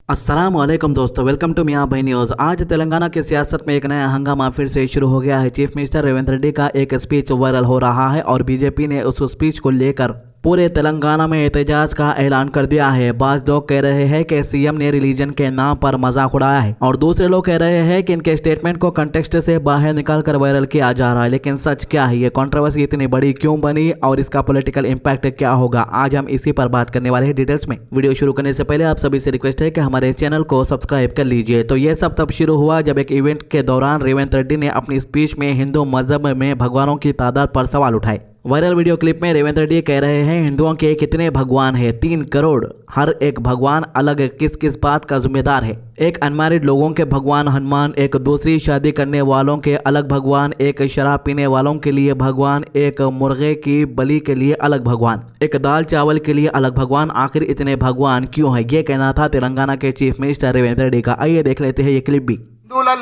अस्सलाम वालेकुम दोस्तों, वेलकम टू मियां भाई न्यूज़। आज तेलंगाना की सियासत में एक नया हंगामा फिर से शुरू हो गया है। चीफ मिनिस्टर रेवंत रेड्डी का एक स्पीच वायरल हो रहा है और बीजेपी ने उस स्पीच को लेकर पूरे तेलंगाना में एहतजाज का ऐलान कर दिया है। बाज़ लोग कह रहे हैं कि सीएम ने रिलीजन के नाम पर मजाक उड़ाया है और दूसरे लोग कह रहे हैं कि इनके स्टेटमेंट को कंटेक्स्ट से बाहर निकालकर वायरल किया जा रहा है। लेकिन सच क्या है, ये कंट्रोवर्सी इतनी बड़ी क्यों बनी और इसका पॉलिटिकल इम्पैक्ट क्या होगा, आज हम इसी पर बात करने वाले हैं डिटेल्स में। वीडियो शुरू करने से पहले आप सभी से रिक्वेस्ट है कि हमारे चैनल को सब्सक्राइब कर लीजिए। तो ये सब तब शुरू हुआ जब एक इवेंट के दौरान रेवंत रेड्डी ने अपनी स्पीच में हिंदू मजहब में भगवानों की तादाद पर सवाल उठाए। वायरल वीडियो क्लिप में रेवंत रेड्डी कह रहे हैं, हिंदुओं के कितने भगवान हैं? 3 करोड़। हर एक भगवान अलग किस किस बात का जिम्मेदार है? एक अनमैरिड लोगों के भगवान हनुमान, एक दूसरी शादी करने वालों के अलग भगवान, एक शराब पीने वालों के लिए भगवान, एक मुर्गे की बलि के लिए अलग भगवान, एक दाल चावल के लिए अलग भगवान। आखिर इतने भगवान क्यों है? ये कहना था तेलंगाना के चीफ मिनिस्टर रेवंत रेड्डी का। आइए देख लेते हैं ये क्लिप भी।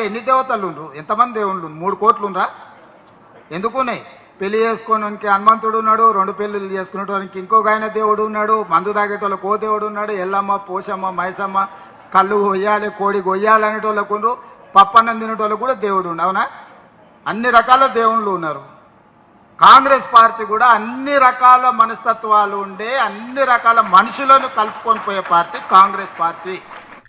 ఎన్ని దేవతలు ఎంతమంది దేవుళ్ళు 3 కోట్లురా ఎందుకున్నాయి పెళ్లి చేసుకోవడానికి హనుమంతుడు ఉన్నాడు 2 పెళ్లిళ్ళు చేసుకునేటోనికి ఇంకొక ఆయన దేవుడు ఉన్నాడు మందు తాగేటోళ్ళకి ఓ దేవుడు ఉన్నాడు ఎల్లమ్మ పోషమ్మ మైసమ్మ కళ్ళు కొయ్యాలి కోడి కొయ్యాలి అనేటోళ్ళకు పప్పన్నం తినేటోళ్ళకు కూడా దేవుడు ఉండు అవునా అన్ని రకాల దేవుళ్ళు ఉన్నారు కాంగ్రెస్ పార్టీ కూడా అన్ని రకాల మనస్తత్వాలు ఉండే అన్ని రకాల మనుషులను కలుపుకొని పోయే పార్టీ కాంగ్రెస్ పార్టీ।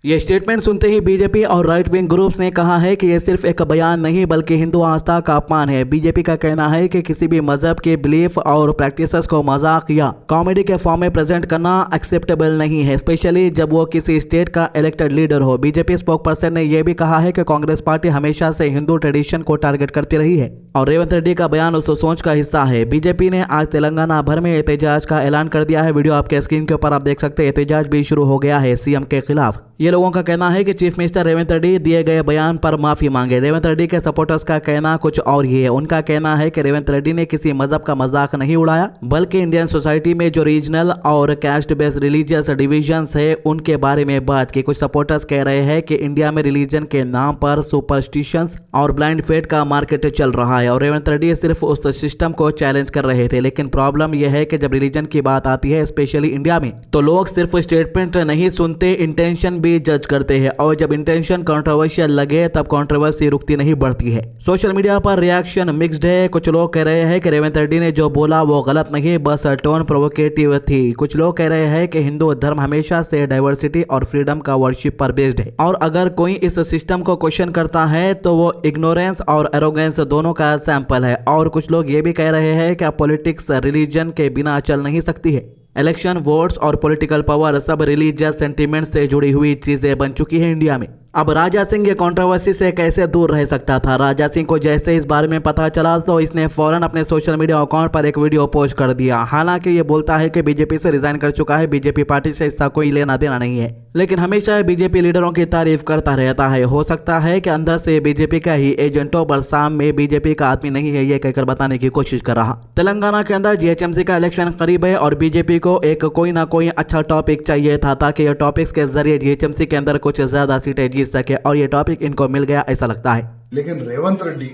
ये स्टेटमेंट सुनते ही बीजेपी और राइट विंग ग्रुप्स ने कहा है कि यह सिर्फ एक बयान नहीं बल्कि हिंदू आस्था का अपमान है। बीजेपी का कहना है कि किसी भी मजहब के बिलीफ और प्रैक्टिसेस को मजाक या कॉमेडी के फॉर्म में प्रेजेंट करना एक्सेप्टेबल नहीं है, स्पेशली जब वो किसी स्टेट का इलेक्टेड लीडर हो। बीजेपी स्पोक पर्सन ने यह भी कहा है कि कांग्रेस पार्टी हमेशा से हिंदू ट्रेडिशन को टारगेट करती रही है और रेवंत रेड्डी का बयान उस सोच का हिस्सा है। बीजेपी ने आज तेलंगाना भर में एहतजाज का ऐलान कर दिया है। वीडियो आपके स्क्रीन के ऊपर आप देख सकते हैं। एहतजाज भी शुरू हो गया है सीएम के खिलाफ। ये लोगों का कहना है कि चीफ मिनिस्टर रेवंत रेड्डी दिए गए बयान पर माफी मांगे। रेवंत रेड्डी के सपोर्टर्स का कहना कुछ और ही है। उनका कहना है कि रेवंत रेड्डी ने किसी मजहब का मजाक नहीं उड़ाया बल्कि इंडियन सोसाइटी में जो रीजनल और कैस्ट बेस्ड रिलीजियस डिविजन्स है उनके बारे में बात की। कुछ सपोर्टर्स कह रहे हैं कि इंडिया में रिलीजन के नाम पर सुपरस्टिशंस और ब्लाइंड फेथ का मार्केट चल रहा है और रेवंत रेड्डी सिर्फ उस सिस्टम को चैलेंज कर रहे थे। लेकिन प्रॉब्लम यह है कि जब रिलीजन की बात आती है स्पेशली इंडिया में तो लोग सिर्फ स्टेटमेंट नहीं सुनते, इंटेंशन भी जज करते हैं और जब इंटेंशन कंट्रोवर्शियल लगे तब कंट्रोवर्सी रुकती नहीं बढ़ती है। सोशल मीडिया पर रिएक्शन मिक्स्ड है। कुछ लोग कह रहे हैं कि रेवंत रेड्डी ने जो बोला वो गलत नहीं, बस टोन प्रोवोकेटिव थी। कुछ लोग कह रहे हैं कि हिंदू धर्म हमेशा से डाइवर्सिटी और फ्रीडम का वर्शिप पर बेस्ड है और अगर कोई इस सिस्टम को क्वेश्चन करता है तो वो इग्नोरेंस और एरोगेंस दोनों का सैंपल है। और कुछ लोग ये भी कह रहे हैं कि पॉलिटिक्स रिलीजन के बिना चल नहीं सकती है। इलेक्शन, वोट्स और पॉलिटिकल पावर सब रिलीजियस सेंटीमेंट से जुड़ी हुई चीजें बन चुकी है इंडिया में। अब राजा सिंह ये कंट्रोवर्सी से कैसे दूर रह सकता था? राजा सिंह को जैसे इस बारे में पता चला तो इसने फौरन अपने सोशल मीडिया अकाउंट पर एक वीडियो पोस्ट कर दिया। हालांकि ये बोलता है कि बीजेपी से रिजाइन कर चुका है, बीजेपी पार्टी से इसका कोई लेना देना नहीं है, लेकिन हमेशा बीजेपी लीडरों की तारीफ करता रहता है। हो सकता है कि अंदर से बीजेपी का ही एजेंट हो पर सामने बीजेपी का आदमी नहीं है, ये कहकर बताने की कोशिश कर रहा। तेलंगाना के अंदर जीएचएमसी का इलेक्शन करीब है और बीजेपी को एक कोई ना कोई अच्छा टॉपिक चाहिए था ताकि ये टॉपिक्स के जरिए जीएचएमसी के अंदर कुछ ज्यादा सीटें जीत सके और ये टॉपिक इनको मिल गया ऐसा लगता है। लेकिन रेवंत रेड्डी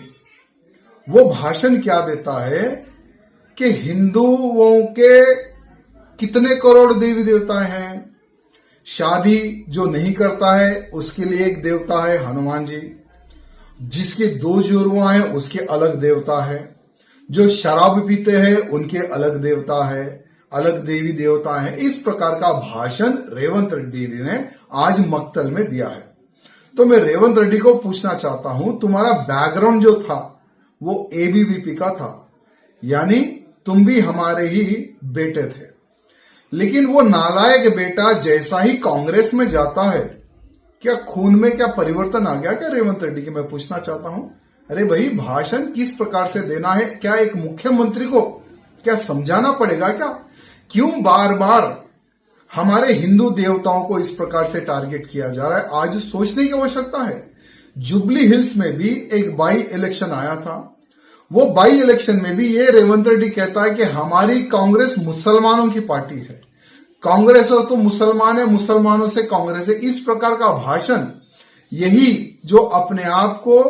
वो भाषण क्या देता है कि हिंदुओं के कितने करोड़ देवी देवता हैं, शादी जो नहीं करता है उसके लिए एक देवता है हनुमान जी, जिसके 2 जुड़वा हैं उसके अलग देवता है, जो शराब पीते हैं उनके अलग देवता है, अलग देवी देवता है। इस प्रकार का भाषण रेवंत रेड्डी ने आज मक्तल में दिया है। तो मैं रेवंत रेड्डी को पूछना चाहता हूं, तुम्हारा बैकग्राउंड जो था वो एबीवीपी का था, यानी तुम भी हमारे ही बेटे थे, लेकिन वो नालायक बेटा जैसा ही कांग्रेस में जाता है क्या खून में क्या परिवर्तन आ गया क्या रेवंत रेड्डी की? मैं पूछना चाहता हूं, अरे भाई भाषण किस प्रकार से देना है? क्या एक मुख्यमंत्री को क्या समझाना पड़ेगा क्या? क्यों बार बार हमारे हिंदू देवताओं को इस प्रकार से टारगेट किया जा रहा है? आज सोचने की आवश्यकता है। जुबली हिल्स में भी एक बाई इलेक्शन आया था, वो बाई इलेक्शन में भी ये रेवंत रेड्डी कहता है कि हमारी कांग्रेस मुसलमानों की पार्टी है, कांग्रेस हो तो मुसलमान है, मुसलमानों से कांग्रेस है। इस प्रकार का भाषण यही जो अपने आप को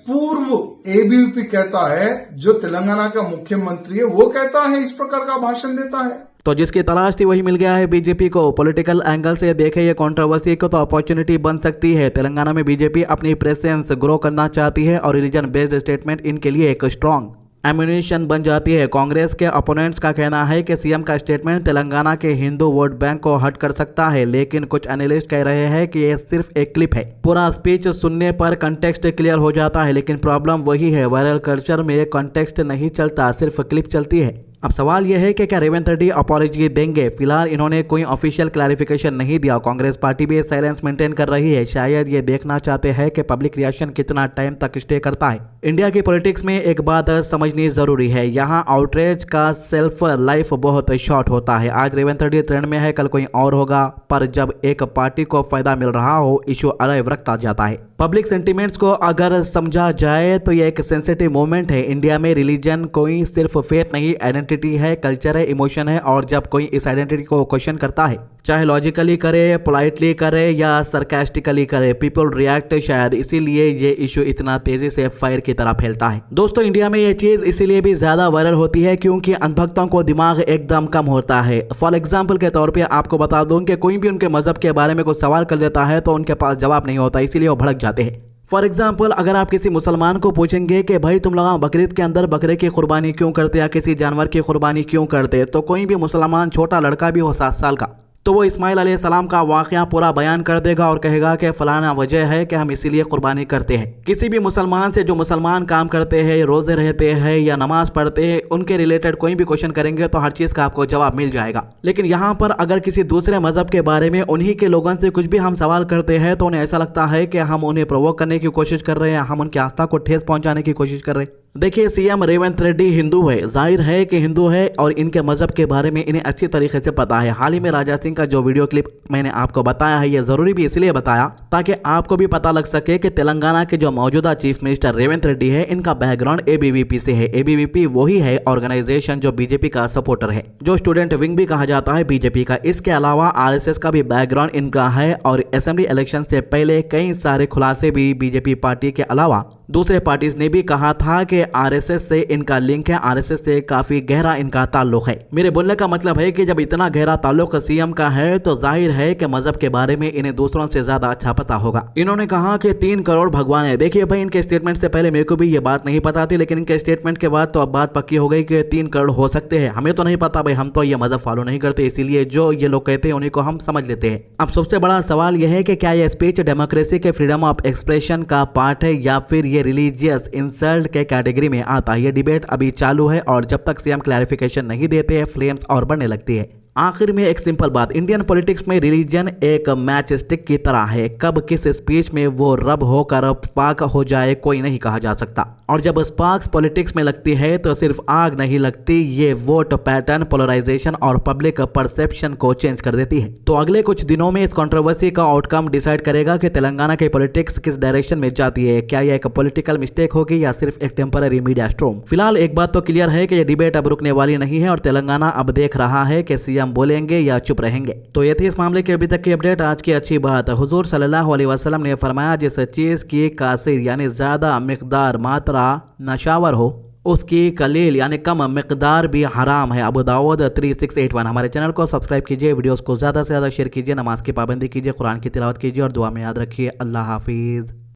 पूर्व एबीवीपी कहता है, जो तेलंगाना का मुख्यमंत्री है, वो कहता है, इस प्रकार का भाषण देता है। तो जिसकी तलाश थी वही मिल गया है बीजेपी को। पॉलिटिकल एंगल से देखे ये कंट्रोवर्सी को तो अपॉर्चुनिटी बन सकती है। तेलंगाना में बीजेपी अपनी प्रेजेंस ग्रो करना चाहती है और रीजन बेस्ड स्टेटमेंट इनके लिए एक स्ट्रॉन्ग एम्यूनिशन बन जाती है। कांग्रेस के अपोनेंट्स का कहना है कि सीएम का स्टेटमेंट तेलंगाना के हिंदू वोट बैंक को हट कर सकता है, लेकिन कुछ एनालिस्ट कह रहे हैं कि यह सिर्फ एक क्लिप है। पूरा स्पीच सुनने पर कंटेक्स्ट क्लियर हो जाता है, लेकिन प्रॉब्लम वही है, वायरल कल्चर में कंटेक्स्ट नहीं चलता, सिर्फ क्लिप चलती है। अब सवाल यह है कि क्या रेवंत रेड्डी अपॉलॉजी देंगे। फिलहाल इन्होंने कोई ऑफिशियल क्लैरिफिकेशन नहीं दिया। कांग्रेस पार्टी भी साइलेंस मेंटेन कर रही है, शायद ये देखना चाहते हैं कि पब्लिक रिएक्शन कितना टाइम तक स्टे करता है। इंडिया की पॉलिटिक्स में एक बात समझनी जरूरी है, यहाँ आउटरीच का सेल्फ लाइफ बहुत शॉर्ट होता है। आज रेवंत रेड्डी ट्रेंड में है, कल कोई और होगा, पर जब एक पार्टी को फायदा मिल रहा हो इशू अलाइव रखता जाता है। पब्लिक सेंटिमेंट्स को अगर समझा जाए तो ये एक सेंसिटिव मोमेंट है। इंडिया में रिलीजन कोई सिर्फ फेथ नहीं, आइडेंटिटी है, कल्चर है, इमोशन है, और जब कोई इस आइडेंटिटी को क्वेश्चन करता है, चाहे लॉजिकली करे, पोलाइटली करे या सरकास्टिकली करे, पीपल रिएक्ट। शायद इसीलिए ये इशू इतना तेजी से फायर की तरह फैलता है। दोस्तों, इंडिया में ये चीज इसीलिए भी ज्यादा वायरल होती है क्योंकि अंधभक्तों को दिमाग एकदम कम होता है। फॉर एग्जाम्पल के तौर पे आपको बता दूं कि कोई भी उनके मजहब के बारे में कुछ सवाल कर लेता है तो उनके पास जवाब नहीं होता, इसीलिए वो भड़क जाते हैं। फॉर एग्जाम्पल, अगर आप किसी मुसलमान को पूछेंगे कि भाई तुम लोग बकरीद के अंदर बकरे की कुर्बानी क्यों करते या किसी जानवर की कुर्बानी क्यों करते, तो कोई भी मुसलमान, छोटा लड़का भी हो 7 साल का, तो वो इस्माइल अलैहिस्सलाम का वाक़या पूरा बयान कर देगा और कहेगा कि फलाना वजह है कि हम इसीलिए कुर्बानी करते हैं। किसी भी मुसलमान से जो मुसलमान काम करते हैं, रोजे रहते हैं या नमाज पढ़ते हैं, उनके रिलेटेड कोई भी क्वेश्चन करेंगे तो हर चीज़ का आपको जवाब मिल जाएगा। लेकिन यहाँ पर अगर किसी दूसरे मजहब के बारे में उन्हीं के लोगों से कुछ भी हम सवाल करते हैं तो उन्हें ऐसा लगता है कि हम उन्हें प्रोवोक करने की कोशिश कर रहे हैं, हम उनकी आस्था को ठेस पहुंचाने की कोशिश कर रहे हैं। देखिए, सीएम रेवंत रेड्डी हिंदू है, जाहिर है कि हिंदू है और इनके मजहब के बारे में इन्हें अच्छी तरीके से पता है। हाल ही में राजा सिंह का जो वीडियो क्लिप मैंने आपको बताया है, ये जरूरी भी इसलिए बताया ताकि आपको भी पता लग सके कि तेलंगाना के जो मौजूदा चीफ मिनिस्टर रेवंत रेड्डी है, इनका बैकग्राउंड एबीवीपी से है। एबीवीपी वही है ऑर्गेनाइजेशन जो बीजेपी का सपोर्टर है, जो स्टूडेंट विंग भी कहा जाता है बीजेपी का। इसके अलावा आरएसएस का भी बैकग्राउंड इनका है और असेंबली इलेक्शन से पहले कई सारे खुलासे भी बीजेपी पार्टी के अलावा दूसरे पार्टीज ने भी कहा था कि आरएसएस से इनका लिंक है, आरएसएस से काफी गहरा इनका ताल्लुक है। मेरे बोलने का मतलब है कि जब इतना गहरा ताल्लुक सीएम का है तो जाहिर है कि मजहब के बारे में इन्हें दूसरों से ज्यादा अच्छा पता होगा। इन्होंने कहा कि 3 करोड़ भगवान है। देखिए भाई, इनके स्टेटमेंट से पहले मेरे को भी ये बात नहीं पता थी, लेकिन इनके स्टेटमेंट के बाद तो अब बात पक्की हो गई कि 3 करोड़ हो सकते हैं। हमें तो नहीं पता भाई, हम तो ये मजहब फॉलो नहीं करते, इसीलिए जो ये लोग कहते हैं उन्हीं को हम समझ लेते हैं। अब सबसे बड़ा सवाल यह है कि क्या ये स्पीच डेमोक्रेसी के फ्रीडम ऑफ एक्सप्रेशन का पार्ट है या फिर ये रिलीजियस इंसल्ट के कैटेगरी में आता है। ये डिबेट अभी चालू है और जब तक सीएम क्लैरिफिकेशन नहीं देते हैं फ्लेम्स और बढ़ने लगती है। आखिर में एक सिंपल बात, इंडियन पॉलिटिक्स में रिलीजन एक मैच स्टिक की तरह है। कब किस स्पीच में वो रब होकर स्पार्क हो जाए कोई नहीं कहा जा सकता, और जब स्पार्क्स पॉलिटिक्स में लगती है तो सिर्फ आग नहीं लगती, ये वोट पैटर्न, पोलराइजेशन और पब्लिक परसेप्शन को चेंज कर देती है। तो अगले कुछ दिनों में इस कंट्रोवर्सी का आउटकम डिसाइड करेगा कि तेलंगाना की पॉलिटिक्स किस डायरेक्शन में जाती है। क्या यह एक पॉलिटिकल मिस्टेक होगी या सिर्फ एक टेम्पररी मीडिया स्टॉर्म। फिलहाल एक बात तो क्लियर है कि यह डिबेट अब रुकने वाली नहीं है और तेलंगाना अब देख रहा है कि सीएम बोलेंगे या चुप रहेंगे। तो ये थी इस मामले की अभी तक की अपडेट। आज की अच्छी बात, हुजूर सल्लल्लाहु अलैहि वसल्लम ने फरमाया जिस चीज की कासिर यानी ज्यादा मिकदार मात्रा नशावर हो उसकी कलील यानी कम मिकदार भी हराम है। अबू दाऊद 3681। हमारे चैनल को सब्सक्राइब कीजिए, वीडियोस को ज्यादा से ज्यादा शेयर कीजिए, नमाज की पाबंदी कीजिए, कुरान की तिलावत कीजिए और दुआ में याद रखिए। अल्लाह हाफिज।